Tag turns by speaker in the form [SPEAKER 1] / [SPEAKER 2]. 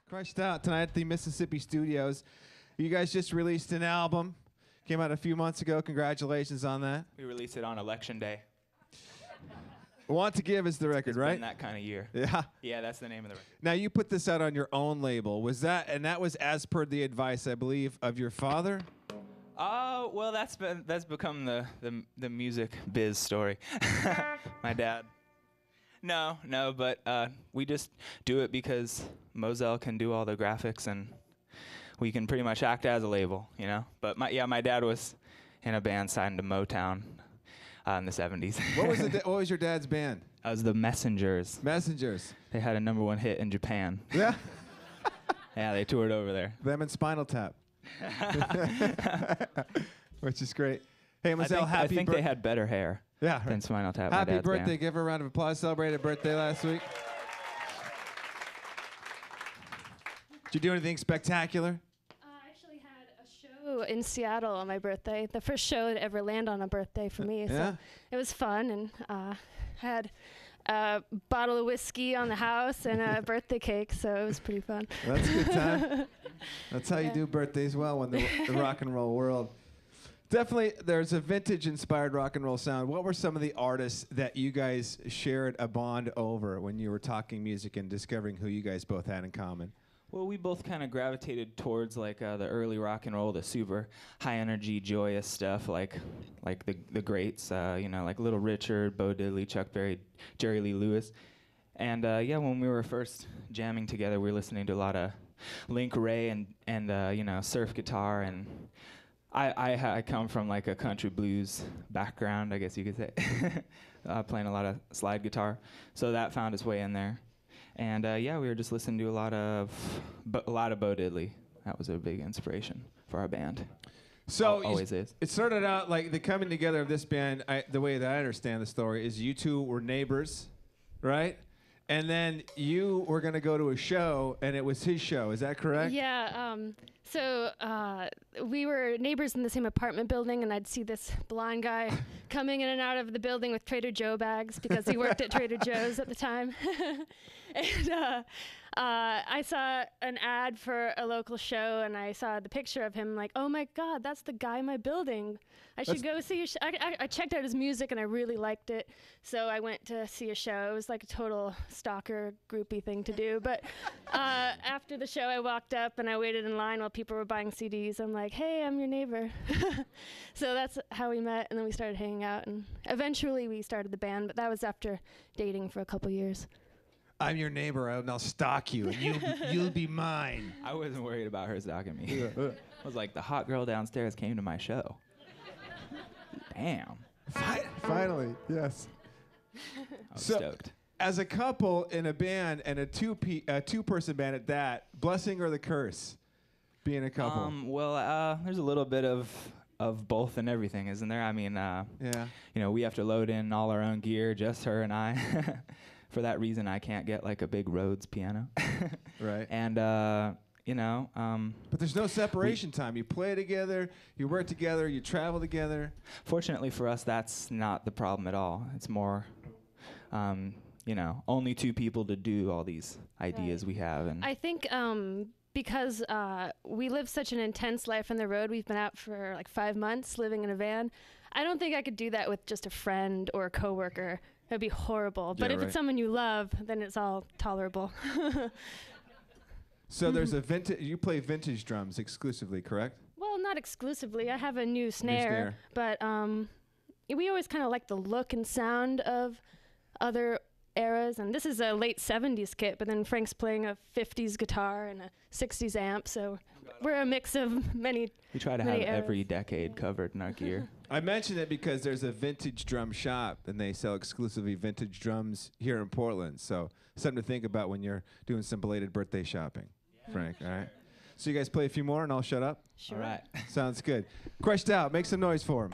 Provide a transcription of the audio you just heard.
[SPEAKER 1] Crushed Out tonight at the Mississippi Studios. You guys just released an album. Came out a few months ago. Congratulations on that.
[SPEAKER 2] We released it on Election Day.
[SPEAKER 1] Want to Give is the record,
[SPEAKER 2] It's
[SPEAKER 1] right?
[SPEAKER 2] been that kind of year.
[SPEAKER 1] Yeah.
[SPEAKER 2] Yeah, that's the name of the record.
[SPEAKER 1] Now you put this out on your own label. Was that, and that was as per the advice, I believe, of your father?
[SPEAKER 2] Oh, well, that's become the music biz story. My dad. No, but we just do it because Moselle can do all the graphics and we can pretty much act as a label, you know. But my dad was in a band signed to Motown in the 70s.
[SPEAKER 1] What was your dad's band?
[SPEAKER 2] It was the Messengers.
[SPEAKER 1] Messengers.
[SPEAKER 2] They had a #1 hit in Japan.
[SPEAKER 1] Yeah.
[SPEAKER 2] Yeah, they toured over there.
[SPEAKER 1] Them and Spinal Tap. Which is great. Hey, Moselle,
[SPEAKER 2] I think they had better hair.
[SPEAKER 1] Yeah,
[SPEAKER 2] than Spinal Tap.
[SPEAKER 1] Happy birthday. Band. Give her a round of applause. Celebrated birthday last week. Did you do anything spectacular?
[SPEAKER 3] I actually had a show in Seattle on my birthday. The first show to ever land on a birthday for me.
[SPEAKER 1] Yeah.
[SPEAKER 3] So it was fun, and had a bottle of whiskey on the house and a birthday cake, so it was pretty fun.
[SPEAKER 1] That's a good time. That's how you do birthdays well in the rock and roll world. Definitely, there's a vintage-inspired rock and roll sound. What were some of the artists that you guys shared a bond over when you were talking music and discovering who you guys both had in common?
[SPEAKER 2] Well, we both kind of gravitated towards like the early rock and roll, the super high-energy, joyous stuff, like the greats, you know, like Little Richard, Bo Diddley, Chuck Berry, Jerry Lee Lewis. And yeah, when we were first jamming together, we were listening to a lot of Link Wray and you know, surf guitar, and I come from like a country blues background, I guess you could say, playing a lot of slide guitar, so that found its way in there. And yeah, we were just listening to a lot of Bo Diddley. That was a big inspiration for our band.
[SPEAKER 1] So
[SPEAKER 2] always is.
[SPEAKER 1] It started out like the coming together of this band. The way that I understand the story is you two were neighbors, right? And then you were going to go to a show, and it was his show. Is that correct?
[SPEAKER 3] Yeah. So we were neighbors in the same apartment building, and I'd see this blonde guy coming in and out of the building with Trader Joe bags because he worked at Trader Joe's at the time. And I saw an ad for a local show, and I saw the picture of him, like, oh my God, that's the guy in my building. I should go see a show. I checked out his music, and I really liked it, so I went to see a show. It was like a total stalker, groupie thing to do. But after the show, I walked up, and I waited in line while people were buying CDs. I'm like, hey, I'm your neighbor. So that's how we met, and then we started hanging out, and eventually we started the band, but that was after dating for a couple years.
[SPEAKER 1] I'm your neighbor, and I'll stalk you, and you'll be mine.
[SPEAKER 2] I wasn't worried about her stalking me. I was like, the hot girl downstairs came to my show. Damn.
[SPEAKER 1] Finally, yes.
[SPEAKER 2] I was stoked.
[SPEAKER 1] As a couple in a band and a two-person band at that, blessing or the curse, being a couple?
[SPEAKER 2] Well, there's a little bit of both and everything, isn't there? I mean,
[SPEAKER 1] yeah.
[SPEAKER 2] You know, we have to load in all our own gear, just her and I. For that reason, I can't get like a big Rhodes piano.
[SPEAKER 1] Right.
[SPEAKER 2] And you know.
[SPEAKER 1] But there's no separation time. You play together, you work together, you travel together.
[SPEAKER 2] Fortunately for us, that's not the problem at all. It's more, you know, only two people to do all these ideas we have. And
[SPEAKER 3] I think because we live such an intense life on the road, we've been out for like 5 months living in a van. I don't think I could do that with just a friend or a coworker. It'd be horrible. But if it's someone you love, then it's all tolerable.
[SPEAKER 1] So there's a vintage. You play vintage drums exclusively, correct?
[SPEAKER 3] Well, not exclusively. I have a new snare. But we always kind of like the look and sound of other eras. And this is a late 70s kit, but then Frank's playing a 50s guitar and a 60s amp. So we're a mix of many.
[SPEAKER 2] We try to have every decade covered in our gear.
[SPEAKER 1] I mention it because there's a vintage drum shop, and they sell exclusively vintage drums here in Portland. So something to think about when you're doing some belated birthday shopping, Frank. All right. So you guys play a few more, and I'll shut up?
[SPEAKER 3] Sure.
[SPEAKER 2] All right.
[SPEAKER 1] Sounds good. Crushed Out. Make some noise for him.